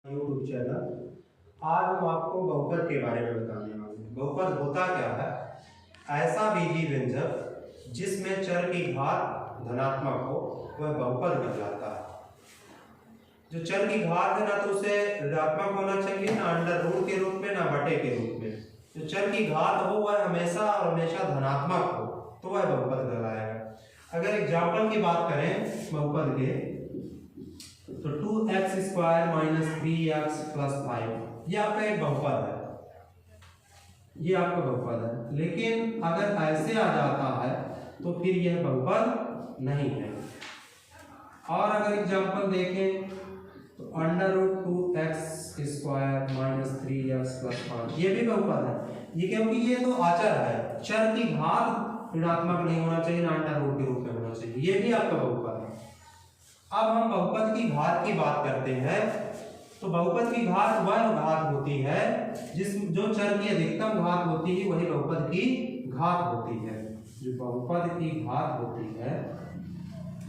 YouTube channel. आज हम आपको बहुपद के बारे में बताने वाले हैं। बहुपद होता क्या है? ऐसा बीजीय व्यंजक जिसमें चर की घात धनात्मक हो वह बहुपद कहलाता है। जो चर की घात है ना तो उसे ऋणात्मक होना चाहिए, ना अंडर रूट के रूप में ना बटे के रूप में। जो चर की घात हो वह हमेशा और हमेशा धनात्मक हो तो वह बहुपद कहलाएगा। अगर एग्जाम्पल की बात करें बहुपद के तो 2x square minus 3x plus 5 ये आपका एक बहुपद है, ये आपका बहुपद है। लेकिन अगर ऐसे आ जाता है तो फिर यह बहुपद नहीं है। और अगर एग्जांपल देखें तो under root 2x square minus 3x plus 5 ये भी बहुपद है। ये क्योंकि ये तो अचर है, चर की घात ऋणात्मक नहीं होना चाहिए, ना अंडर रूट के रूप में होना चाहिए, ये भी आपका बहुपद है। अब हम बहुपद की घात की बात करते हैं तो बहुपद की घात वह घात होती है जो चर की अधिकतम घात होती है वही बहुपद की घात होती है। जो बहुपद की घात होती है,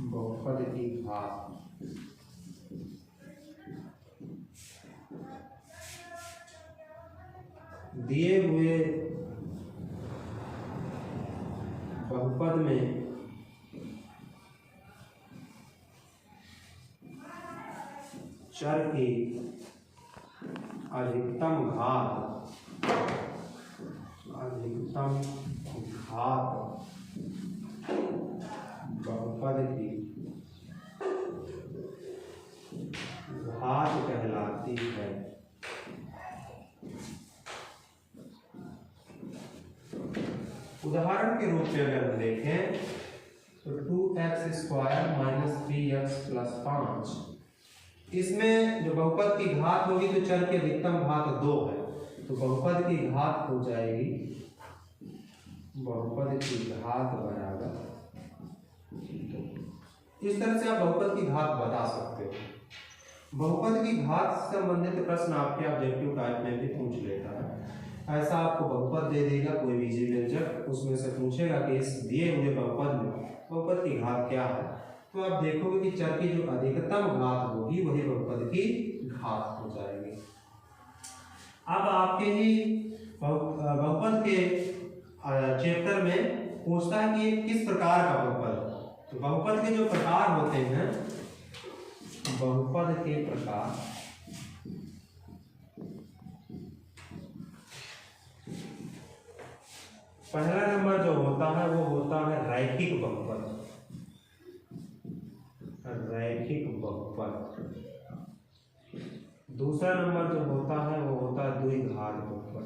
बहुपद की घात दिए हुए बहुपद में चर की अधिकतम घात बहुपद की घात कहलाती है। उदाहरण के रूप में अगर हम देखें तो 2x square minus 3x plus 5, इसमें जो बहुपद की घात होगी तो चर की अधिकतम घात 2 है तो बहुपद की घात हो जाएगी, बहुपद की घात बराबर 2। इस तरह से आप बहुपद की घात बता सकते हो। बहुपद की घात से संबंधित प्रश्न आपके ऑब्जेक्टिव टाइप में भी पूछ लेता है। ऐसा आपको बहुपद दे देगा कोई बीजीय व्यंजक, उसमें से पूछेगा कि इस दिए हुए बहुपद में बहुपद की घात क्या है, तो आप देखोगे कि चर की जो अधिकतम घात होगी वही बहुपद की घात हो जाएगी। अब आपके ही बहुपद के चैप्टर में पूछता है कि किस प्रकार का बहुपद है। तो बहुपद के जो प्रकार होते हैं, बहुपद के प्रकार पहला नंबर जो होता है वो होता है रैखिक बहुपद, रैखिक बहुपद। दूसरा नंबर जो होता है वो होता है द्विघात बहुपद,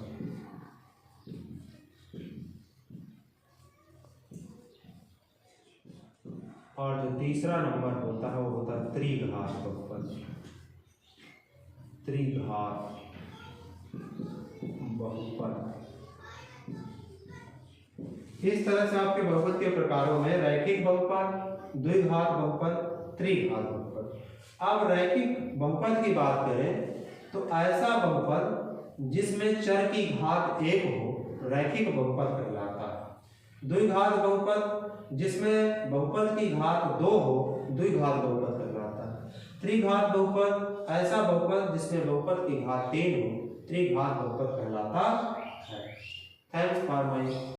और जो तीसरा नंबर होता है वो होता है त्रिघात बहुपद, त्रिघात बहुपद। इस तरह से आपके बहुपद के प्रकारों में रैखिक बहुपद, द्विघात बहुपद, त्रिघात बहुपद। अब रैखिक बहुपद की बात करें तो ऐसा बहुपद जिसमें चर की घात 1 हो रैखिक बहुपद कहलाता है। द्विघात बहुपद जिसमें बहुपद की घात 2 हो द्विघात बहुपद कहलाता है। त्रिघात बहुपद ऐसा बहुपद जिसमें बहुपद की घात 3 हो त्रिघात बहुपद कहलाता है। Thanks for my